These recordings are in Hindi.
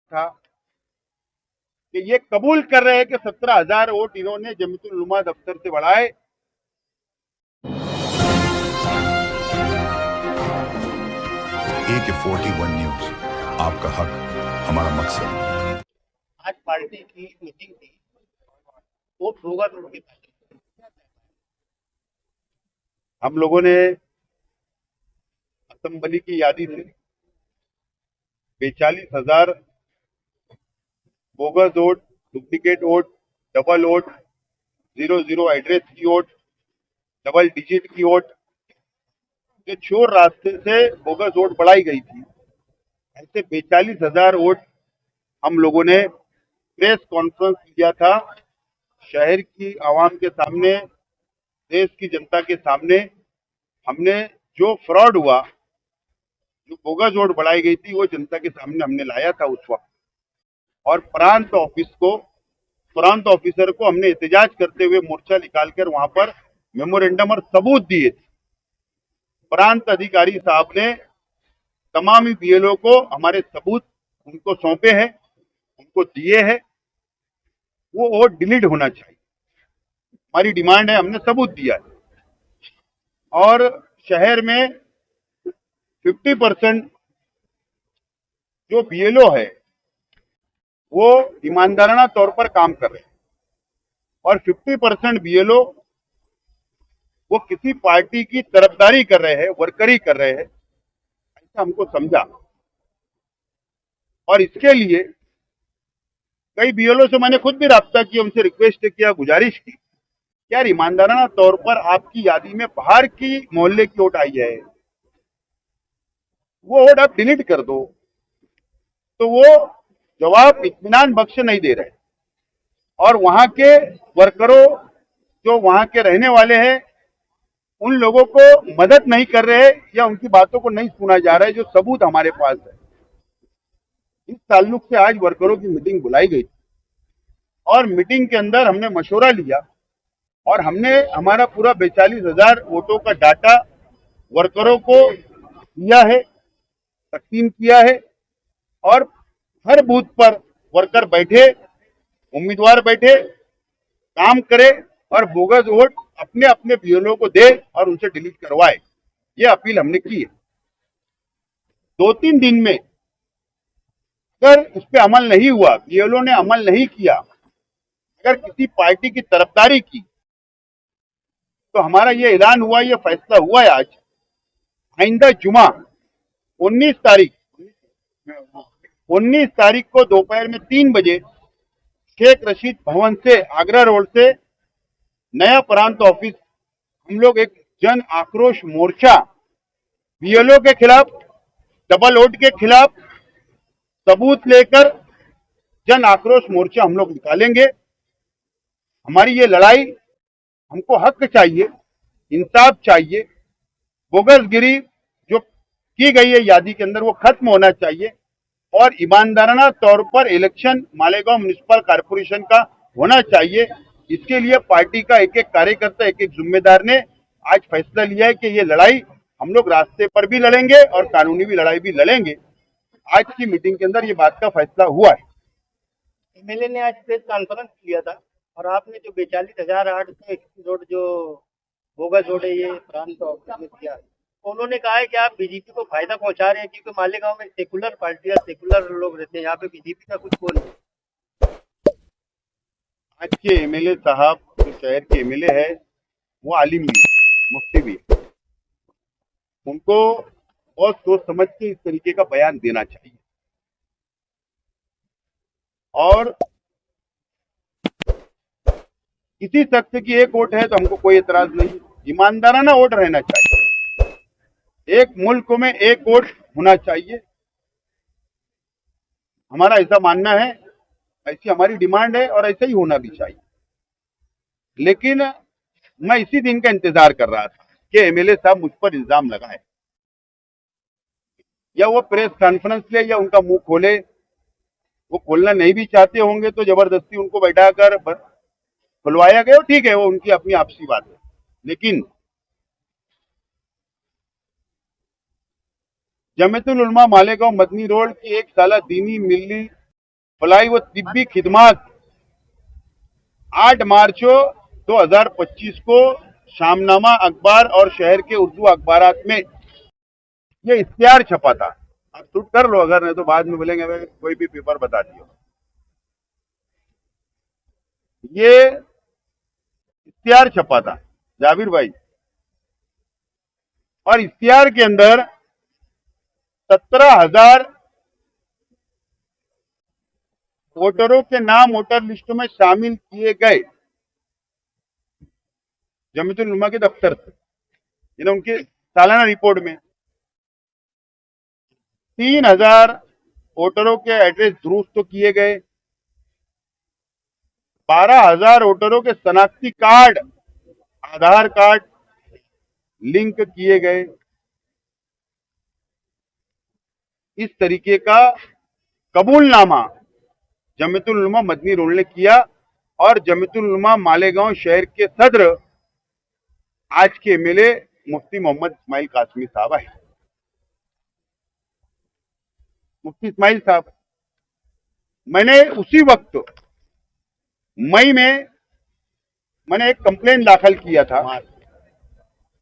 था कि ये कबूल कर रहे हैं कि 17,000 वोट इन्होंने जमीयतुल उलमा दफ्तर से बढ़ाए। AK-41 न्यूज, आपका हक हमारा मकसद। आज पार्टी की मीटिंग थी, वो होगा तो होगी। हम लोगों ने असेंबली की यादी से 42,000 bogus vote, duplicate vote, double vote, 00 address की वोट, डबल डिजिट की वोट, जो चोर रास्ते से बोगस वोट बढ़ाई गई थी, ऐसे 42,000 वोट हम लोगों ने प्रेस कॉन्फ्रेंस किया था। शहर की आवाम के सामने, देश की जनता के सामने हमने जो फ्रॉड हुआ, जो बोगस वोट बढ़ाई गई थी, वो जनता के सामने हमने लाया था उस वक्त। और प्रांत ऑफिसर को हमने एहतजाज करते हुए मोर्चा निकालकर वहां पर मेमोरेंडम और सबूत दिए थे। प्रांत अधिकारी साहब ने तमाम ही बीएलओ को हमारे सबूत उनको सौंपे हैं, उनको दिए हैं। वो वोट डिलीट होना चाहिए, हमारी डिमांड है, हमने सबूत दिया है। और शहर में 50% जो बीएलओ है वो ईमानदाराना तौर पर काम कर रहे हैं और 50% बीएलओ वो किसी पार्टी की तरफदारी कर रहे हैं, वर्करी कर रहे हैं, ऐसा हमको समझा। और इसके लिए कई बीएलओ से मैंने खुद भी राब्ता किया, उनसे रिक्वेस्ट किया, गुजारिश की, यार ईमानदाराना तौर पर आपकी यादी में बाहर की मोहल्ले की वोट आई है, वो वोट आप डिलीट कर दो। तो वो जवाब इत्मीनान बख्श नहीं दे रहे और वहां के वर्करों, जो वहां के रहने वाले हैं, उन लोगों को मदद नहीं कर रहे या उनकी बातों को नहीं सुना जा रहा है, जो सबूत हमारे पास है। इस ताल्लुक से आज वर्करों की मीटिंग बुलाई गई और मीटिंग के अंदर हमने मशवरा लिया और हमने हमारा पूरा 42,000 वोटों का डाटा वर्करों को दिया है, तकसीम किया है। और हर बूथ पर वर्कर बैठे, उम्मीदवार बैठे, काम करे और बोगस वोट अपने अपने बीएलओ को दे और उनसे डिलीट करवाए। ये अपील हमने की है। 2-3 दिन में अगर इस पे अमल नहीं हुआ, बीएलओ ने अमल नहीं किया, अगर किसी पार्टी की तरफदारी की, तो हमारा ये ऐलान हुआ, ये फैसला हुआ है आज, आइंदा जुमा 19 तारीख को दोपहर में 3 बजे शेख रशीद भवन से, आगरा रोड से, नया प्रांत ऑफिस, हम लोग एक जन आक्रोश मोर्चा बीएलओ के खिलाफ, डबल वोट के खिलाफ सबूत लेकर जन आक्रोश मोर्चा हम लोग निकालेंगे। हमारी ये लड़ाई, हमको हक चाहिए, इंसाफ चाहिए, बोगसगिरी जो की गई है यादी के अंदर वो खत्म होना चाहिए और ईमानदाराना तौर पर इलेक्शन मालेगांव म्युनिसिपल कॉर्पोरेशन का होना चाहिए। इसके लिए पार्टी का एक एक कार्यकर्ता, एक एक जिम्मेदार ने आज फैसला लिया है कि ये लड़ाई हम लोग रास्ते पर भी लड़ेंगे और कानूनी भी लड़ाई भी लड़ेंगे। आज की मीटिंग के अंदर ये बात का फैसला हुआ है। एमएलए ने आज प्रेस कॉन्फ्रेंस किया था और आपने जो 42,861 जो बोगस वोट है ये प्रांत ऑफिस में किया, तो उन्होंने कहा है कि आप बीजेपी को फायदा पहुंचा रहे हैं, क्योंकि मालेगांव में सेकुलर पार्टी या सेकुलर लोग रहते हैं, यहाँ पे बीजेपी का कुछ वो नहीं। आज के एमएलए साहब, जो शहर के एमएलए है, वो आलिम भी, मुफ्ती भी, उनको बहुत सोच समझ के इस तरीके का बयान देना चाहिए। और किसी शख्स की एक वोट है तो हमको कोई एतराज नहीं, ईमानदाराना वोट रहना चाहिए, एक मुल्क में एक वोट होना चाहिए, हमारा ऐसा मानना है, ऐसी हमारी डिमांड है और ऐसा ही होना भी चाहिए। लेकिन मैं इसी दिन का इंतजार कर रहा था कि एमएलए साहब मुझ पर इल्जाम लगाए, या वो प्रेस कॉन्फ्रेंस ले या उनका मुंह खोले। वो खोलना नहीं भी चाहते होंगे तो जबरदस्ती उनको बैठाकर खुलवाया गया, ठीक है, वो उनकी अपनी आपसी बात है। लेकिन जमीयतुल उलमा मालेगांव मदनी रोड की एक साला दीनी मिली फलाई व तिब्बी खिदमत 8 मार्च 2025 को शामनामा अखबार और शहर के उर्दू अखबारात में ये इश्तिहार छपा था। आप शूट कर लो, अगर नहीं तो बाद में बोलेंगे भाई कोई भी पेपर बता दियो। ये इश्तिहार छपा था जाबिर भाई, और इश्तिहार के अंदर 17,000 वोटरों के नाम वोटर लिस्ट में शामिल किए गए जमीयतुल उलमा के दफ्तर से, यानी उनके सालाना रिपोर्ट में 3,000 वोटरों के एड्रेस दुरुस्त तो किए गए, 12,000 वोटरों के शनाख्ती कार्ड आधार कार्ड लिंक किए गए। इस तरीके का कबूलनामा जमीयतुल उलमा मदनी रोड ने किया, और जमीयतुल उलमा मालेगांव शहर के सदर आज के एमएलए मुफ्ती मोहम्मद इस्माइल कासमी साहब आए। मुफ्ती इस्माइल साहब, मैंने उसी वक्त मई में मैंने एक कंप्लेन दाखिल किया था,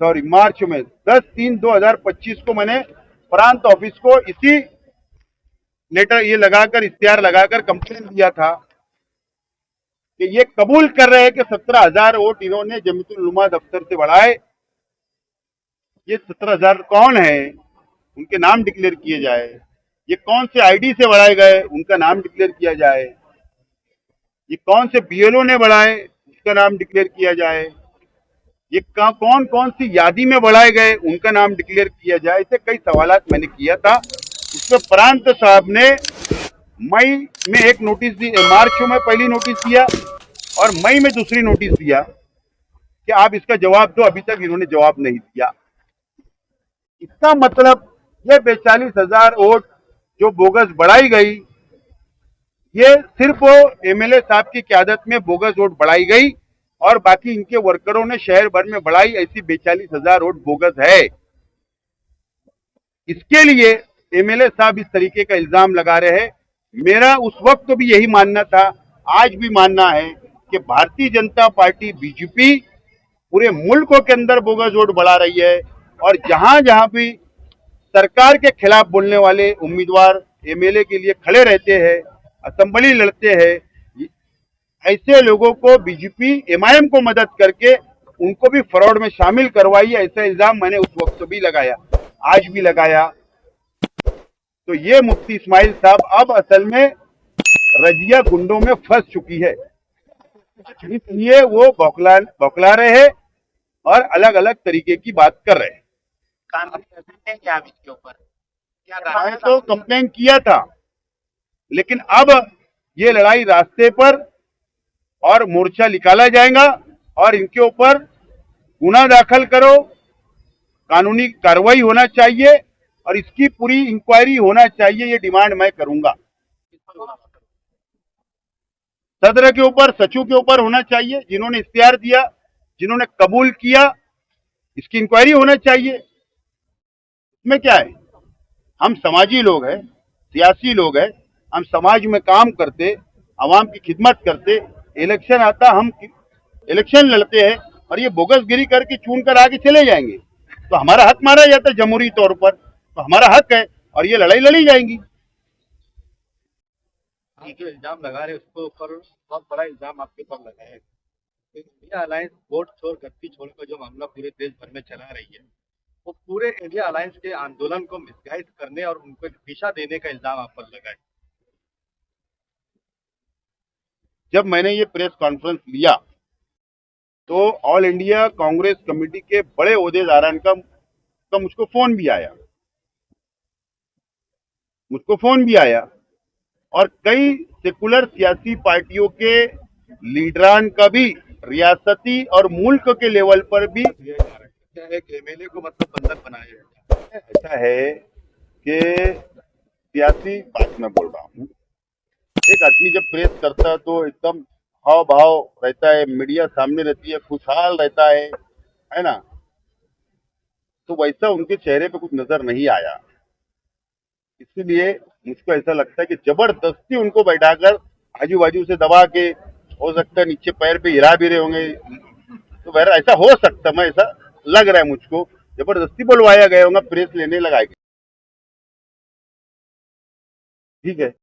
सॉरी मार्च में 10/3/2025 को मैंने प्रांत ऑफिस को इसी लेटर ये लगाकर इश्तिहार लगाकर कंप्लेन दिया था कि ये कबूल कर रहे हैं कि 17,000 वोट इन्होंने जमीयतुल उलमा दफ्तर से बढ़ाए। ये 17,000 कौन है, उनके नाम डिक्लेयर किए जाए। ये कौन से आईडी से बढ़ाए गए, उनका नाम डिक्लेयर किया जाए। ये कौन से बीएलओ ने बढ़ाए, उसका नाम डिक्लेयर किया जाए। ये कौन कौन सी यादी में बढ़ाए गए, उनका नाम डिक्लेयर किया जाए। ऐसे कई सवालात मैंने किया था। उसमें प्रांत साहब ने मई में एक नोटिस दी, मार्च में पहली नोटिस दिया और मई में दूसरी नोटिस दिया कि आप इसका जवाब दो। अभी तक इन्होंने जवाब नहीं दिया। इसका मतलब ये 42,000 वोट जो बोगस बढ़ाई गई, ये सिर्फ एमएलए साहब की क़यादत में बोगस वोट बढ़ाई गई और बाकी इनके वर्करों ने शहर भर में बढ़ाई। ऐसी 42,000 वोट बोगस है। इसके लिए एमएलए साहब इस तरीके का इल्जाम लगा रहे हैं। मेरा उस वक्त भी यही मानना था, आज भी मानना है कि भारतीय जनता पार्टी बीजेपी पूरे मुल्क के अंदर बोगस वोट बढ़ा रही है, और जहां जहां भी सरकार के खिलाफ बोलने वाले उम्मीदवार एमएलए के लिए खड़े रहते हैं, असेंबली लड़ते हैं, ऐसे लोगों को बीजेपी एमआईएम को मदद करके उनको भी फ्रॉड में शामिल करवाई। ऐसा इल्जाम मैंने उस वक्त भी लगाया, आज भी लगाया। तो ये मुफ्ती इस्माइल साहब अब असल में रजिया गुंडों में फंस चुकी है, इसलिए वो बौखला रहे हैं और अलग अलग तरीके की बात कर रहे हैं। क्या इसके ऊपर क्या मैंने तो कंप्लेन किया था, लेकिन अब ये लड़ाई रास्ते पर और मोर्चा निकाला जाएगा और इनके ऊपर गुना दाखिल करो, कानूनी कार्रवाई होना चाहिए और इसकी पूरी इंक्वायरी होना चाहिए। ये डिमांड मैं करूंगा। सदर के ऊपर, सचिव के ऊपर होना चाहिए। जिन्होंने इख्तियार दिया, जिन्होंने कबूल किया, इसकी इंक्वायरी होना चाहिए। इसमें क्या है, हम समाजी लोग हैं, सियासी लोग हैं, हम समाज में काम करते, आवाम की खिदमत करते। इलेक्शन आता, हम इलेक्शन लड़ते हैं और ये बोगसगिरी करके चुन कर आगे चले जाएंगे तो हमारा हक मारा जाता है जमहूरी तौर पर, तो हमारा हक है और ये लड़ाई लड़ी जाएंगी। जो इल्जाम लगा रहे उसके ऊपर बहुत बड़ा इल्जाम आपके ऊपर लगा है। इंडिया अलायंस वोट छोड़ गद्दी छोड़ का जो मामला पूरे देश भर में चला रही है, वो पूरे इंडिया अलायंस के आंदोलन को मिसगाइड करने और उनको दिशा देने का इल्जाम आप पर लगा है। जब मैंने ये प्रेस कॉन्फ्रेंस लिया तो ऑल इंडिया कांग्रेस कमेटी के बड़े ओहदेदारान का मुझको फोन भी आया और कई सेकुलर सियासी पार्टियों के लीडरान का भी रियासती और मुल्क के लेवल पर भी एक एमएलए को मतलब बंधक बनाया जाता है। ऐसा है कि सियासी बात मैं बोल रहा हूँ, एक आदमी जब प्रेस करता है तो एकदम हाव भाव रहता है, मीडिया सामने रहती है, खुशहाल रहता है ना। तो वैसा उनके चेहरे पे कुछ नजर नहीं आया। इसीलिए मुझको ऐसा लगता है कि जबरदस्ती उनको बैठाकर आजू बाजू से दबा के, हो सकता है नीचे पैर पे हिला भी रहे होंगे, तो वैसा ऐसा हो सकता, मैं ऐसा लग रहा है मुझको, जबरदस्ती बुलवाया गया होगा, प्रेस लेने लगाएंगे। ठीक है।